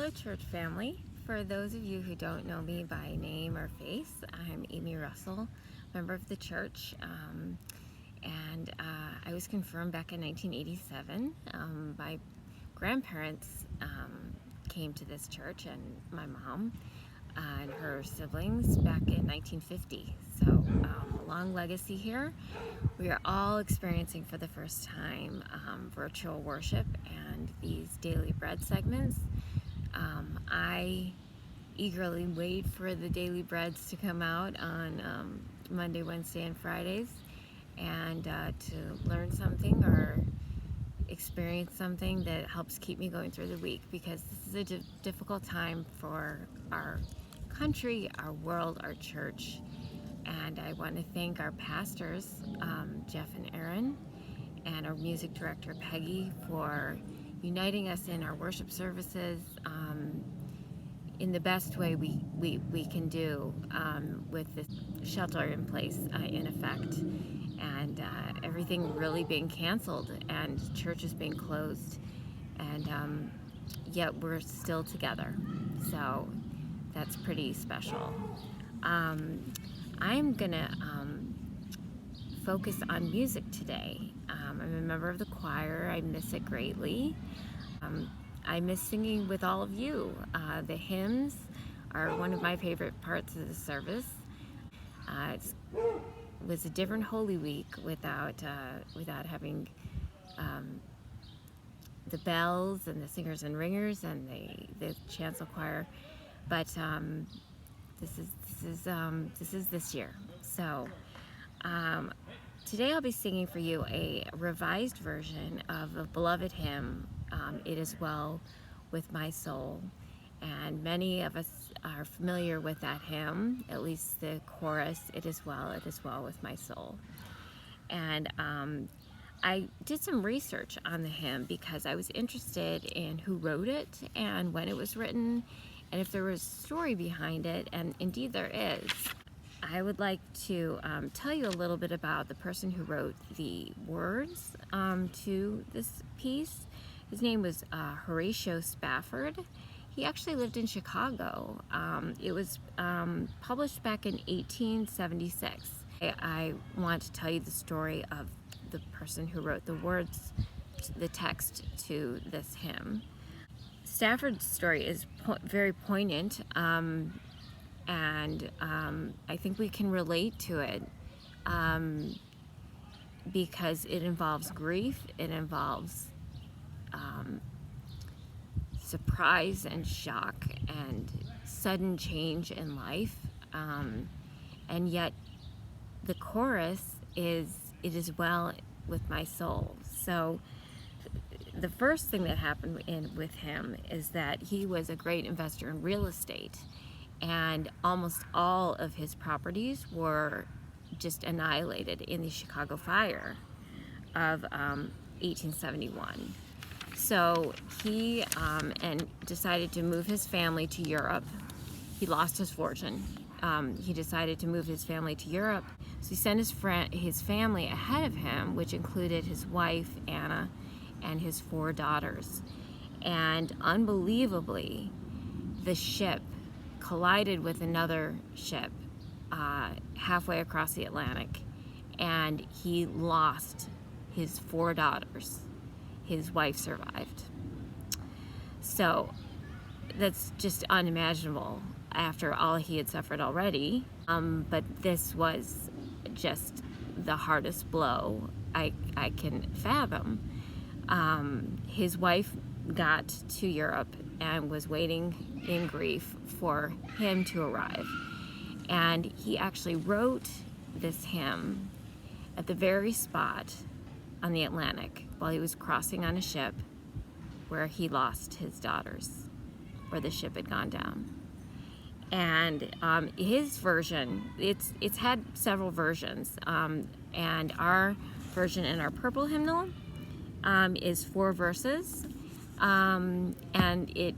Hello, church family. For those of you who don't know me by name or face, I'm Amy Russell, member of the church, and I was confirmed back in 1987. My grandparents came to this church, and my mom and her siblings back in 1950. So a long legacy here. We are all experiencing for the first time virtual worship and these daily bread segments. I eagerly wait for the daily breads to come out on Monday, Wednesday, and Fridays, and to learn something or experience something that helps keep me going through the week, because this is a difficult time for our country, our world, our church. And I want to thank our pastors, Jeff and Aaron, and our music director, Peggy, for uniting us in our worship services in the best way we can do with this shelter in place in effect, and everything really being canceled and churches being closed, and yet we're still together. So that's pretty special. I'm gonna focus on music today. I'm a member of the choir. I miss it greatly. I miss singing with all of you. The hymns are one of my favorite parts of the service. It was a different Holy Week without having the bells and the singers and ringers and the chancel choir, but this is this year. So today I'll be singing for you a revised version of a beloved hymn, It Is Well With My Soul. And many of us are familiar with that hymn, at least the chorus, it is well with my soul. And I did some research on the hymn because I was interested in who wrote it and when it was written, and if there was a story behind it, and indeed there is. I would like to tell you a little bit about the person who wrote the words to this piece. His name was Horatio Spafford. He actually lived in Chicago. It was published back in 1876. I want to tell you the story of the person who wrote the words, the text to this hymn. Stafford's story is very poignant, and I think we can relate to it because it involves grief, it involves surprise and shock and sudden change in life, and yet the chorus is, it is well with my soul. So the first thing that happened with him is that he was a great investor in real estate, and almost all of his properties were just annihilated in the Chicago fire of 1871. So he decided to move his family to Europe. He lost his fortune. He decided to move his family to Europe. So he sent his family ahead of him, which included his wife, Anna, and his 4 daughters. And unbelievably, the ship collided with another ship halfway across the Atlantic, and he lost his 4 daughters. His wife survived. So that's just unimaginable after all he had suffered already. But this was just the hardest blow I can fathom. His wife got to Europe and was waiting in grief for him to arrive. And he actually wrote this hymn at the very spot on the Atlantic while he was crossing on a ship where he lost his daughters, where the ship had gone down. And his version, it's had several versions, and our version in our purple hymnal is 4 verses, and it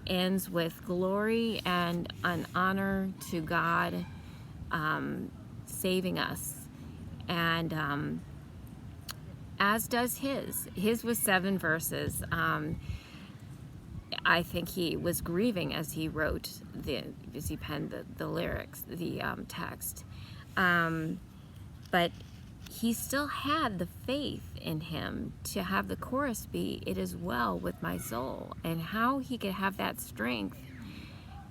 ends with glory and an honor to God saving us, and as does his. His was 7 verses. I think he was grieving as he wrote as he penned the lyrics, the text. But he still had the faith in him to have the chorus be, "It is well with my soul." And how he could have that strength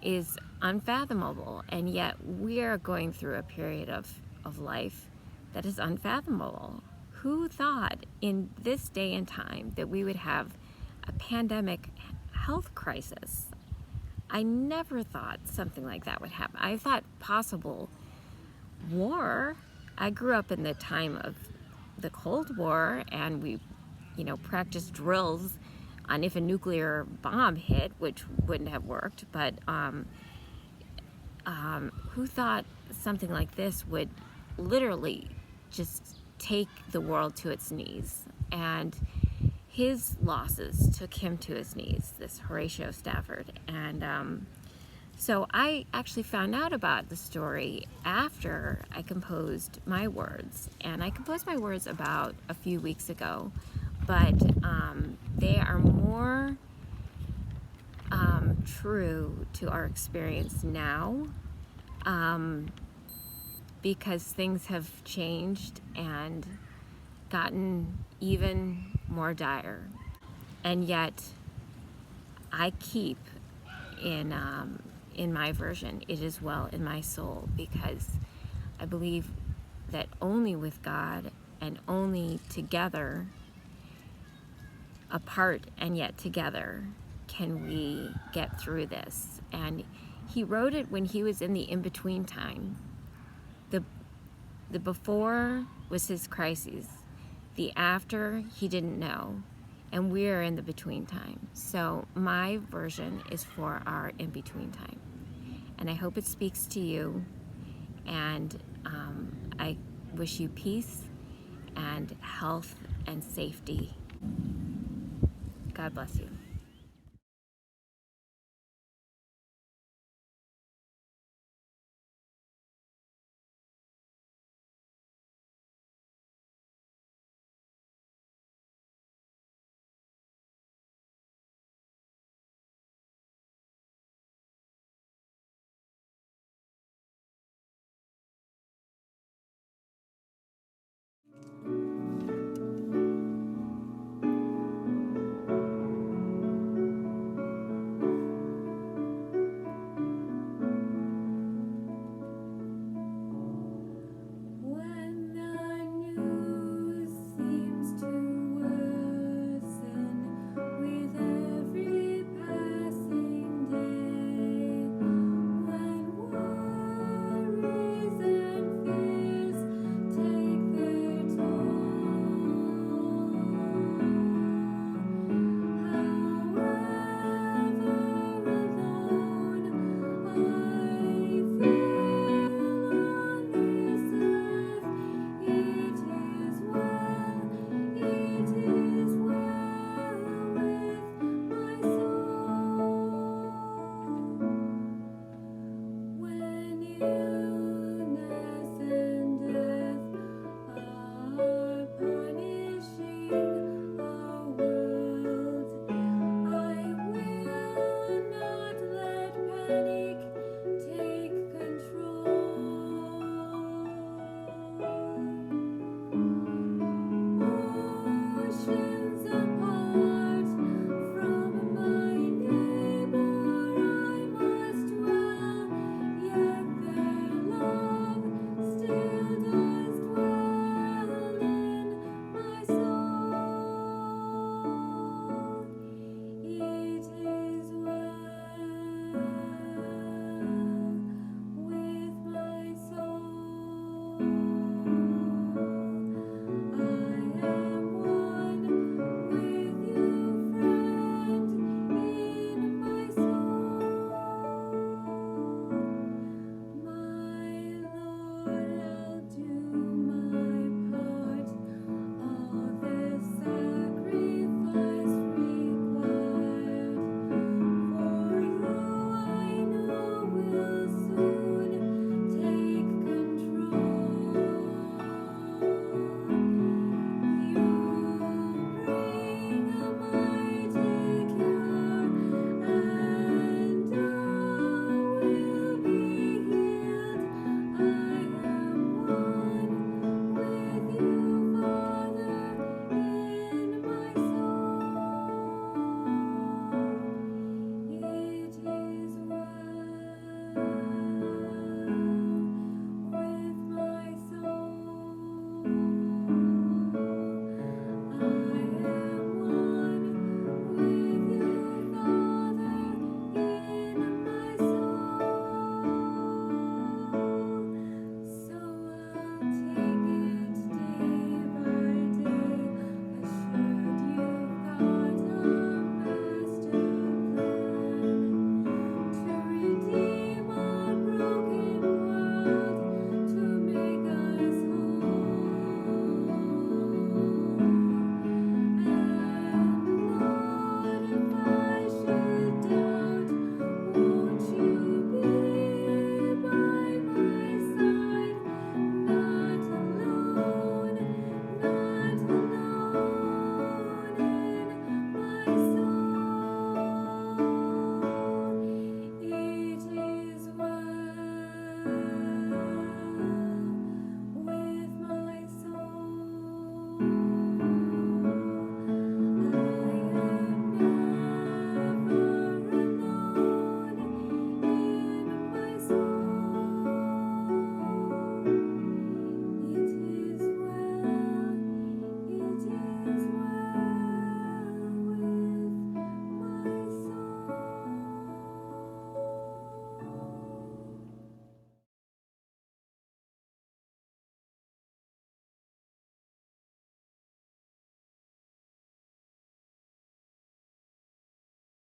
is unfathomable. And yet we're going through a period of life that is unfathomable. Who thought in this day and time that we would have a pandemic health crisis? I never thought something like that would happen. I thought possible war. I grew up in the time of the Cold War, and we, practiced drills on if a nuclear bomb hit, which wouldn't have worked. But who thought something like this would literally just take the world to its knees? And his losses took him to his knees, this Horatio Stafford. And so I actually found out about the story after I composed my words. And I composed my words about a few weeks ago, but they are more true to our experience now, because things have changed and gotten even more dire. And yet I keep in my version, "It is well in my soul," because I believe that only with God and only together, apart and yet together, can we get through this. And he wrote it when he was in the in-between time. The before was his crises. The after, he didn't know. And we're in the between time. So my version is for our in-between time. And I hope it speaks to you. And I wish you peace and health and safety. God bless you.